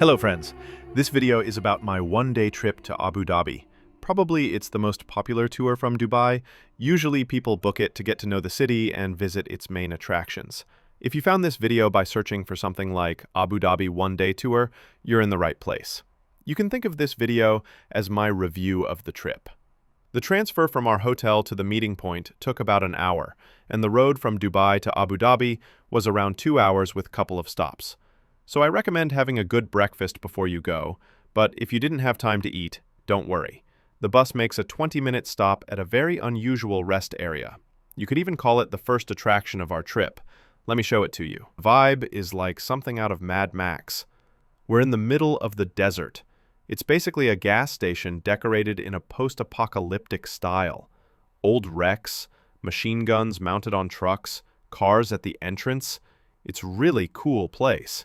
Hello friends, this video is about my one-day trip to Abu Dhabi. Probably it's the most popular tour from Dubai. Usually people book it to get to know the city and visit its main attractions. If you found this video by searching for something like Abu Dhabi one-day tour, you're in the right place. You can think of this video as my review of the trip. The transfer from our hotel to the meeting point took about an hour, and the road from Dubai to Abu Dhabi was around 2 hours with a couple of stops. So I recommend having a good breakfast before you go, but if you didn't have time to eat, don't worry. The bus makes a 20-minute stop at a very unusual rest area. You could even call it the first attraction of our trip. Let me show it to you. The vibe is like something out of Mad Max. We're in the middle of the desert. It's basically a gas station decorated in a post-apocalyptic style. Old wrecks, machine guns mounted on trucks, cars at the entrance. It's a really cool place.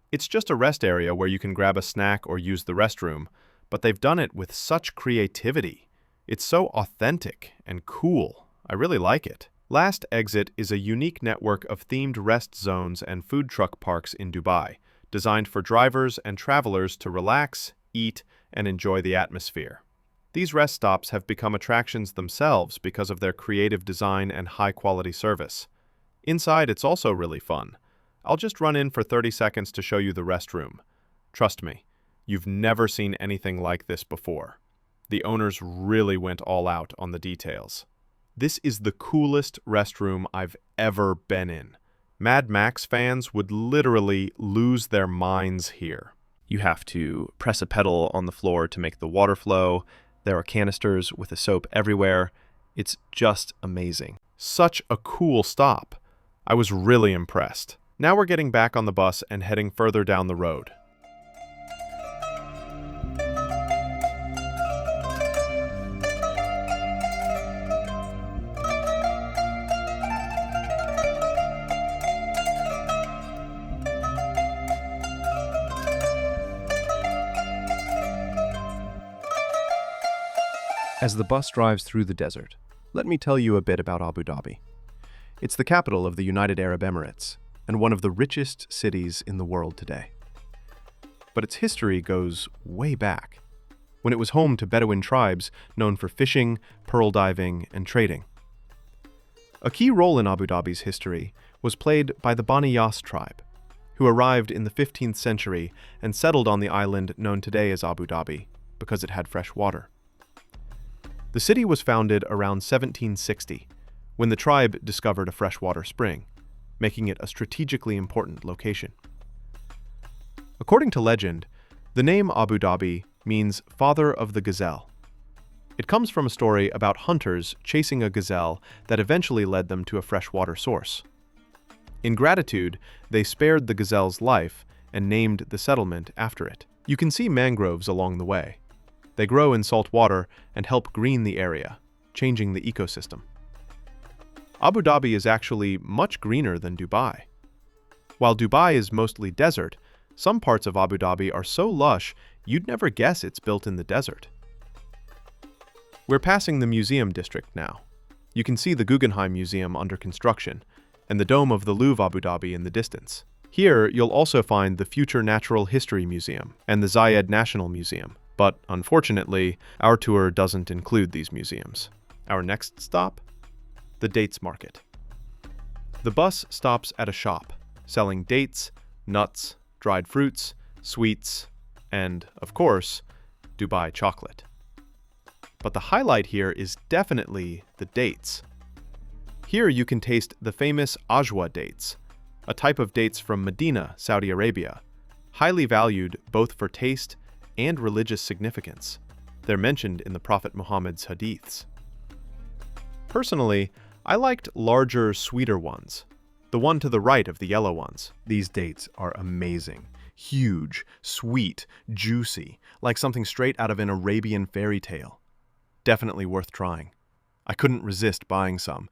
It's just a rest area where you can grab a snack or use the restroom, but they've done it with such creativity. It's so authentic and cool. I really like it. Last Exit is a unique network of themed rest zones and food truck parks in Dubai, designed for drivers and travelers to relax, eat, and enjoy the atmosphere. These rest stops have become attractions themselves because of their creative design and high-quality service. Inside, it's also really fun. I'll just run in for 30 seconds to show you the restroom. Trust me, you've never seen anything like this before. The owners really went all out on the details. This is the coolest restroom I've ever been in. Mad Max fans would literally lose their minds here. You have to press a pedal on the floor to make the water flow. There are canisters with a soap everywhere. It's just amazing. Such a cool stop. I was really impressed. Now we're getting back on the bus and heading further down the road. As the bus drives through the desert, let me tell you a bit about Abu Dhabi. It's the capital of the United Arab Emirates and one of the richest cities in the world today. But its history goes way back, when it was home to Bedouin tribes known for fishing, pearl diving, and trading. A key role in Abu Dhabi's history was played by the Bani Yas tribe, who arrived in the 15th century and settled on the island known today as Abu Dhabi because it had fresh water. The city was founded around 1760, when the tribe discovered a freshwater spring, making it a strategically important location. According to legend, the name Abu Dhabi means father of the gazelle. It comes from a story about hunters chasing a gazelle that eventually led them to a freshwater source. In gratitude, they spared the gazelle's life and named the settlement after it. You can see mangroves along the way. They grow in salt water and help green the area, changing the ecosystem. Abu Dhabi is actually much greener than Dubai. While Dubai is mostly desert, some parts of Abu Dhabi are so lush you'd never guess it's built in the desert. We're passing the museum district now. You can see the Guggenheim Museum under construction and the dome of the Louvre Abu Dhabi in the distance. Here, you'll also find the Future Natural History Museum and the Zayed National Museum, but unfortunately, our tour doesn't include these museums. Our next stop? The dates market. The bus stops at a shop selling dates, nuts, dried fruits, sweets, and, of course, Dubai chocolate. But the highlight here is definitely the dates. Here you can taste the famous Ajwa dates, a type of dates from Medina, Saudi Arabia, highly valued both for taste and religious significance. They're mentioned in the Prophet Muhammad's hadiths. Personally, I liked larger, sweeter ones, the one to the right of the yellow ones. These dates are amazing. Huge, sweet, juicy, like something straight out of an Arabian fairy tale. Definitely worth trying. I couldn't resist buying some.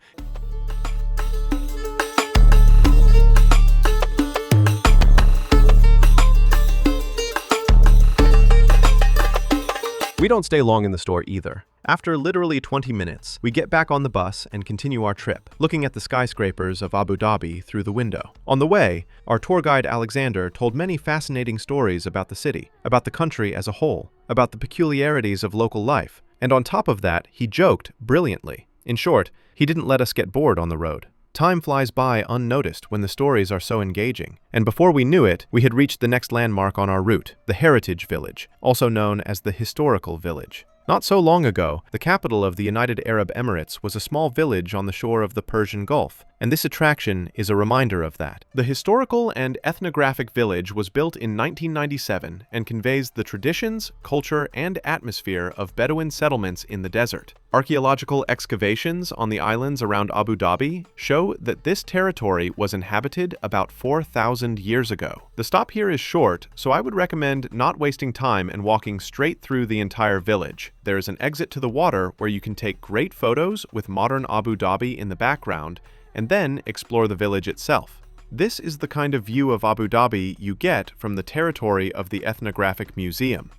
We don't stay long in the store either. After literally 20 minutes, we get back on the bus and continue our trip, looking at the skyscrapers of Abu Dhabi through the window. On the way, our tour guide Alexander told many fascinating stories about the city, about the country as a whole, about the peculiarities of local life, and on top of that, he joked brilliantly. In short, he didn't let us get bored on the road. Time flies by unnoticed when the stories are so engaging, and before we knew it, we had reached the next landmark on our route, the Heritage Village, also known as the Historical Village. Not so long ago, the capital of the United Arab Emirates was a small village on the shore of the Persian Gulf, and this attraction is a reminder of that. The Historical and Ethnographic Village was built in 1997 and conveys the traditions, culture, and atmosphere of Bedouin settlements in the desert. Archaeological excavations on the islands around Abu Dhabi show that this territory was inhabited about 4,000 years ago. The stop here is short, so I would recommend not wasting time and walking straight through the entire village. There is an exit to the water where you can take great photos with modern Abu Dhabi in the background, and then explore the village itself. This is the kind of view of Abu Dhabi you get from the territory of the Ethnographic Museum.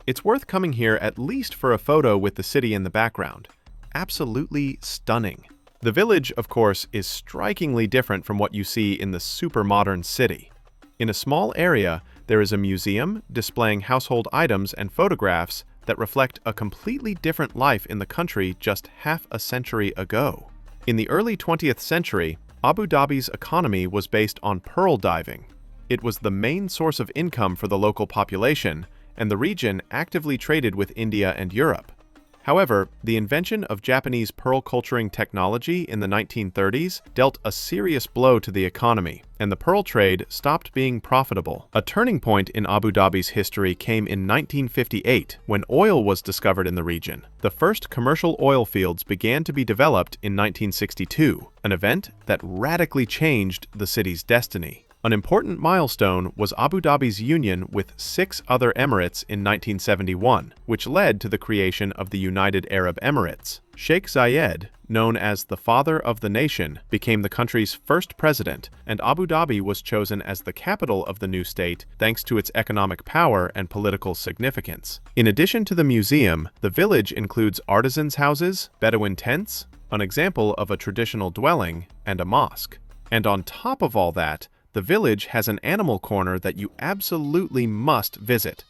It's worth coming here at least for a photo with the city in the background. Absolutely stunning. The village, of course, is strikingly different from what you see in the super modern city. In a small area, there is a museum displaying household items and photographs that reflect a completely different life in the country just half a century ago. In the early 20th century, Abu Dhabi's economy was based on pearl diving. It was the main source of income for the local population, and the region actively traded with India and Europe. However, the invention of Japanese pearl culturing technology in the 1930s dealt a serious blow to the economy, and the pearl trade stopped being profitable. A turning point in Abu Dhabi's history came in 1958, when oil was discovered in the region. The first commercial oil fields began to be developed in 1962, an event that radically changed the city's destiny. An important milestone was Abu Dhabi's union with 6 other emirates in 1971, which led to the creation of the United Arab Emirates. Sheikh Zayed, known as the father of the nation, became the country's first president, and Abu Dhabi was chosen as the capital of the new state thanks to its economic power and political significance. In addition to the museum, the village includes artisans' houses, Bedouin tents, an example of a traditional dwelling, and a mosque. And on top of all that, the village has an animal corner that you absolutely must visit.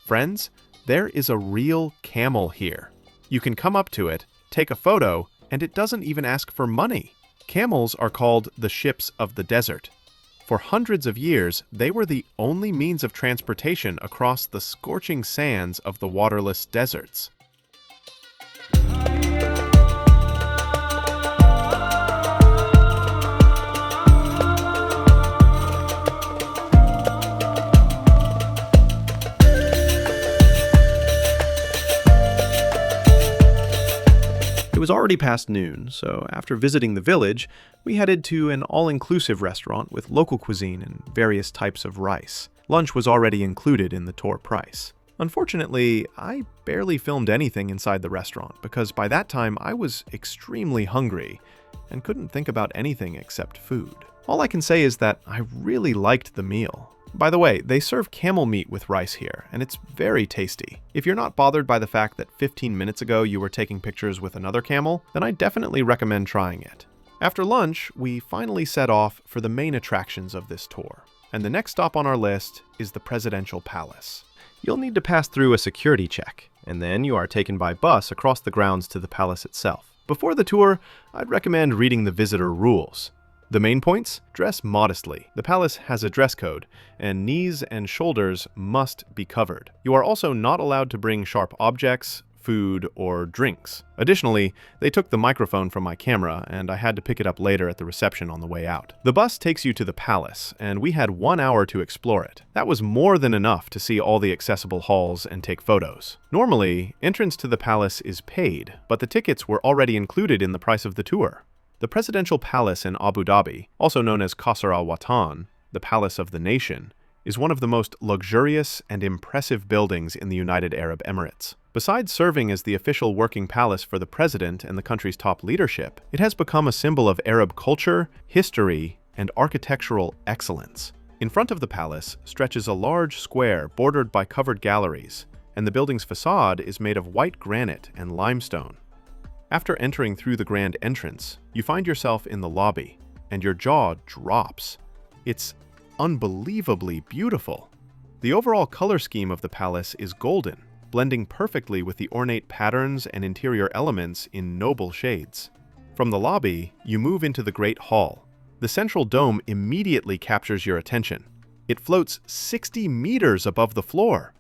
Friends, there is a real camel here. You can come up to it, take a photo, and it doesn't even ask for money. Camels are called the ships of the desert. For hundreds of years, they were the only means of transportation across the scorching sands of the waterless deserts. It was already past noon, so after visiting the village, we headed to an all-inclusive restaurant with local cuisine and various types of rice. Lunch was already included in the tour price. Unfortunately, I barely filmed anything inside the restaurant because by that time I was extremely hungry and couldn't think about anything except food. All I can say is that I really liked the meal. By the way, they serve camel meat with rice here, and it's very tasty. If you're not bothered by the fact that 15 minutes ago you were taking pictures with another camel, then I definitely recommend trying it. After lunch, we finally set off for the main attractions of this tour, and the next stop on our list is the Presidential Palace. You'll need to pass through a security check, and then you are taken by bus across the grounds to the palace itself. Before the tour, I'd recommend reading the visitor rules. The main points? Dress modestly. The palace has a dress code, and knees and shoulders must be covered. You are also not allowed to bring sharp objects, food, or drinks. Additionally, they took the microphone from my camera, and I had to pick it up later at the reception on the way out. The bus takes you to the palace, and we had 1 hour to explore it. That was more than enough to see all the accessible halls and take photos. Normally, entrance to the palace is paid, but the tickets were already included in the price of the tour. The Presidential Palace in Abu Dhabi, also known as Qasr Al Watan, the Palace of the Nation, is one of the most luxurious and impressive buildings in the United Arab Emirates. Besides serving as the official working palace for the president and the country's top leadership, it has become a symbol of Arab culture, history, and architectural excellence. In front of the palace stretches a large square bordered by covered galleries, and the building's facade is made of white granite and limestone. After entering through the grand entrance, you find yourself in the lobby, and your jaw drops. It's unbelievably beautiful. The overall color scheme of the palace is golden, blending perfectly with the ornate patterns and interior elements in noble shades. From the lobby, you move into the Great Hall. The central dome immediately captures your attention. It floats 60 meters above the floor.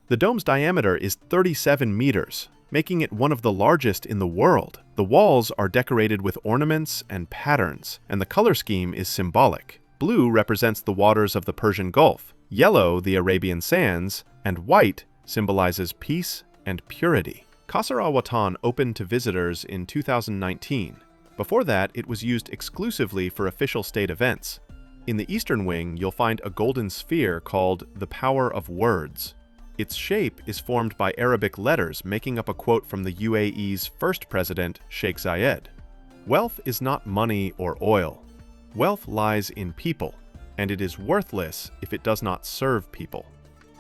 The dome's diameter is 37 meters, making it one of the largest in the world. The walls are decorated with ornaments and patterns, and the color scheme is symbolic. Blue represents the waters of the Persian Gulf, yellow the Arabian sands, and white symbolizes peace and purity. Qasr Al Watan opened to visitors in 2019. Before that, it was used exclusively for official state events. In the eastern wing, you'll find a golden sphere called the Power of Words. Its shape is formed by Arabic letters, making up a quote from the UAE's first president, Sheikh Zayed. Wealth is not money or oil. Wealth lies in people, and it is worthless if it does not serve people.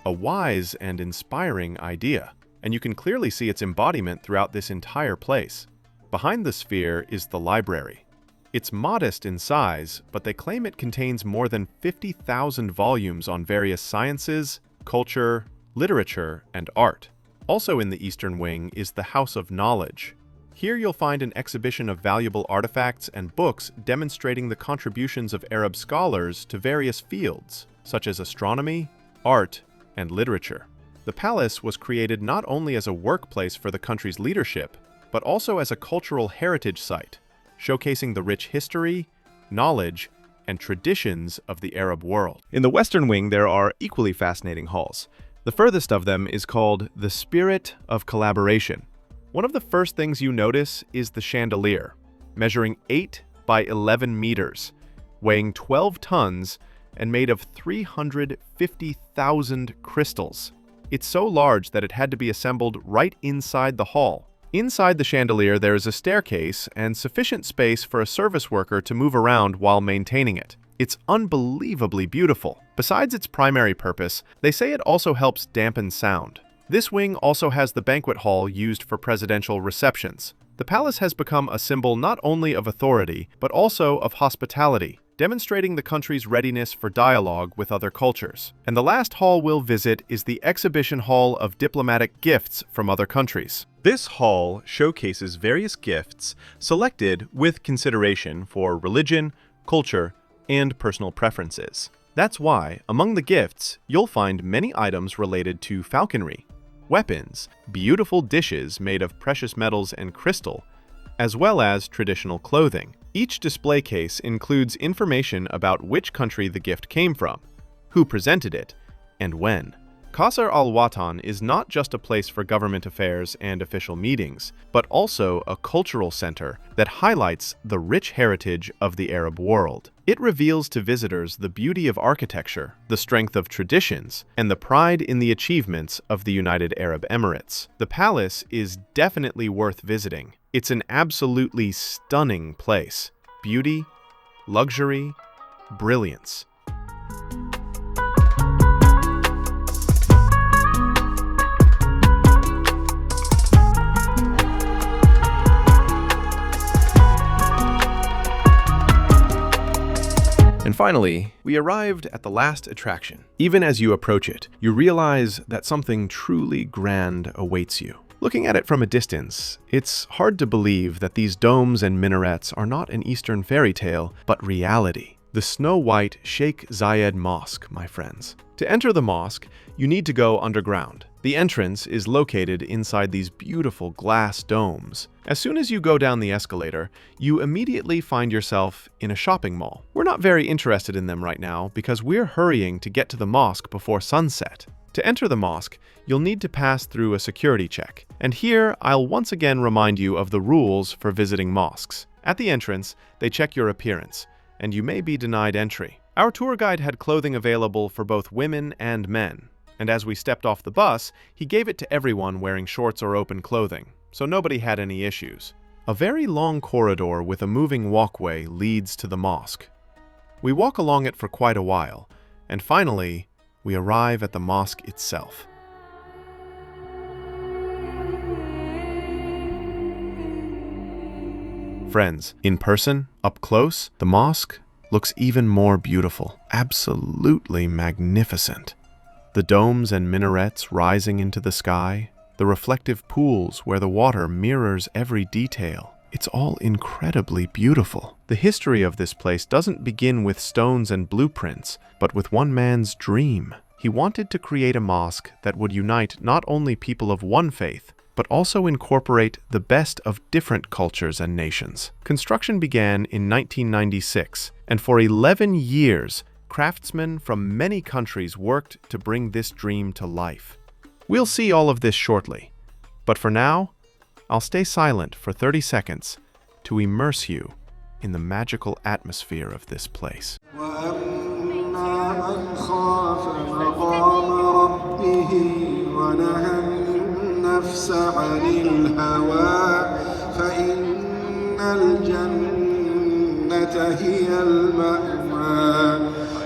A wise and inspiring idea, and you can clearly see its embodiment throughout this entire place. Behind the sphere is the library. It's modest in size, but they claim it contains more than 50,000 volumes on various sciences, culture, literature, and art. Also in the eastern wing is the House of Knowledge. Here you'll find an exhibition of valuable artifacts and books demonstrating the contributions of Arab scholars to various fields, such as astronomy, art, and literature. The palace was created not only as a workplace for the country's leadership, but also as a cultural heritage site, showcasing the rich history, knowledge, and traditions of the Arab world. In the western wing, there are equally fascinating halls. The furthest of them is called the Spirit of Collaboration. One of the first things you notice is the chandelier, measuring 8 by 11 meters, weighing 12 tons, and made of 350,000 crystals. It's so large that it had to be assembled right inside the hall. Inside the chandelier, there is a staircase and sufficient space for a service worker to move around while maintaining it. It's unbelievably beautiful. Besides its primary purpose, they say it also helps dampen sound. This wing also has the banquet hall used for presidential receptions. The palace has become a symbol not only of authority, but also of hospitality, demonstrating the country's readiness for dialogue with other cultures. And the last hall we'll visit is the Exhibition Hall of Diplomatic Gifts from other countries. This hall showcases various gifts selected with consideration for religion, culture, and personal preferences. That's why, among the gifts, you'll find many items related to falconry, weapons, beautiful dishes made of precious metals and crystal, as well as traditional clothing. Each display case includes information about which country the gift came from, who presented it, and when. Qasr Al Watan is not just a place for government affairs and official meetings, but also a cultural center that highlights the rich heritage of the Arab world. It reveals to visitors the beauty of architecture, the strength of traditions, and the pride in the achievements of the United Arab Emirates. The palace is definitely worth visiting. It's an absolutely stunning place. Beauty, luxury, brilliance. And finally, we arrived at the last attraction. Even as you approach it, you realize that something truly grand awaits you. Looking at it from a distance, it's hard to believe that these domes and minarets are not an Eastern fairy tale, but reality. The snow-white Sheikh Zayed Mosque, my friends. To enter the mosque, you need to go underground. The entrance is located inside these beautiful glass domes. As soon as you go down the escalator, you immediately find yourself in a shopping mall. We're not very interested in them right now because we're hurrying to get to the mosque before sunset. To enter the mosque, you'll need to pass through a security check. And here, I'll once again remind you of the rules for visiting mosques. At the entrance, they check your appearance, and you may be denied entry. Our tour guide had clothing available for both women and men, and as we stepped off the bus, he gave it to everyone wearing shorts or open clothing, so nobody had any issues. A very long corridor with a moving walkway leads to the mosque. We walk along it for quite a while, and finally, we arrive at the mosque itself. Friends, in person, up close, the mosque looks even more beautiful, absolutely magnificent. The domes and minarets rising into the sky, the reflective pools where the water mirrors every detail. It's all incredibly beautiful. The history of this place doesn't begin with stones and blueprints, but with one man's dream. He wanted to create a mosque that would unite not only people of one faith, but also incorporate the best of different cultures and nations. Construction began in 1996, and for 11 years, craftsmen from many countries worked to bring this dream to life. We'll see all of this shortly, but for now, I'll stay silent for 30 seconds to immerse you in the magical atmosphere of this place.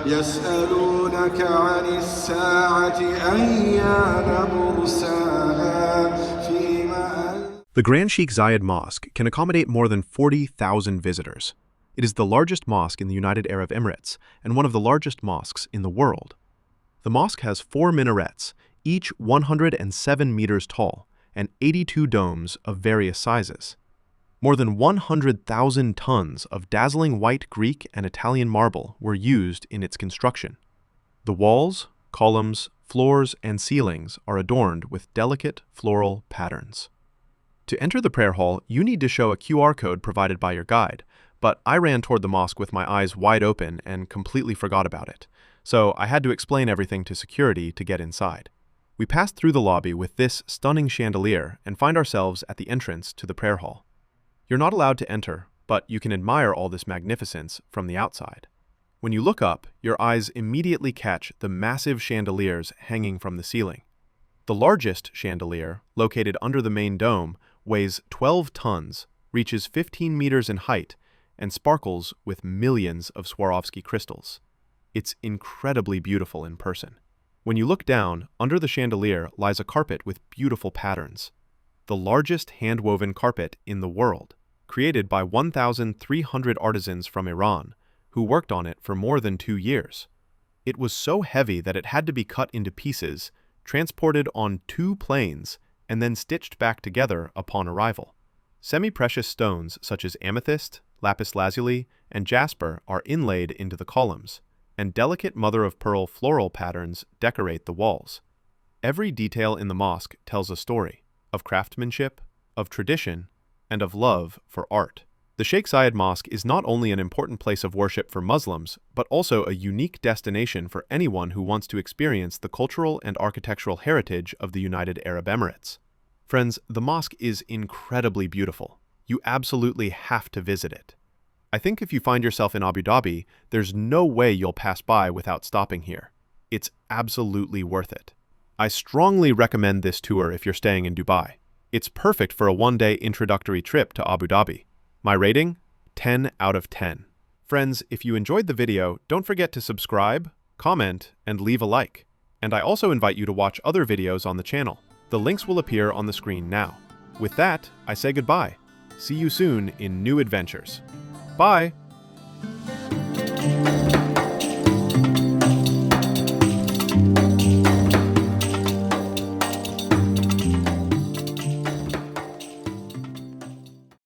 يسألونك عن الساعة أيان مرساها فيما The Grand Sheikh Zayed Mosque can accommodate more than 40,000 visitors. It is the largest mosque in the United Arab Emirates and one of the largest mosques in the world. The mosque has 4 minarets, each 107 meters tall, and 82 domes of various sizes. More than 100,000 tons of dazzling white Greek and Italian marble were used in its construction. The walls, columns, floors, and ceilings are adorned with delicate floral patterns. To enter the prayer hall, you need to show a QR code provided by your guide, but I ran toward the mosque with my eyes wide open and completely forgot about it, so I had to explain everything to security to get inside. We passed through the lobby with this stunning chandelier and find ourselves at the entrance to the prayer hall. You're not allowed to enter, but you can admire all this magnificence from the outside. When you look up, your eyes immediately catch the massive chandeliers hanging from the ceiling. The largest chandelier, located under the main dome, weighs 12 tons, reaches 15 meters in height, and sparkles with millions of Swarovski crystals. It's incredibly beautiful in person. When you look down, under the chandelier lies a carpet with beautiful patterns. The largest hand-woven carpet in the world, created by 1,300 artisans from Iran, who worked on it for more than 2 years. It was so heavy that it had to be cut into pieces, transported on 2 planes, and then stitched back together upon arrival. Semi-precious stones such as amethyst, lapis lazuli, and jasper are inlaid into the columns, and delicate mother-of-pearl floral patterns decorate the walls. Every detail in the mosque tells a story of craftsmanship, of tradition, and of love for art. The Sheikh Zayed Mosque is not only an important place of worship for Muslims, but also a unique destination for anyone who wants to experience the cultural and architectural heritage of the United Arab Emirates. Friends, the mosque is incredibly beautiful. You absolutely have to visit it. I think if you find yourself in Abu Dhabi, there's no way you'll pass by without stopping here. It's absolutely worth it. I strongly recommend this tour if you're staying in Dubai. It's perfect for a one-day introductory trip to Abu Dhabi. My rating? 10 out of 10. Friends, if you enjoyed the video, don't forget to subscribe, comment, and leave a like. And I also invite you to watch other videos on the channel. The links will appear on the screen now. With that, I say goodbye. See you soon in new adventures. Bye!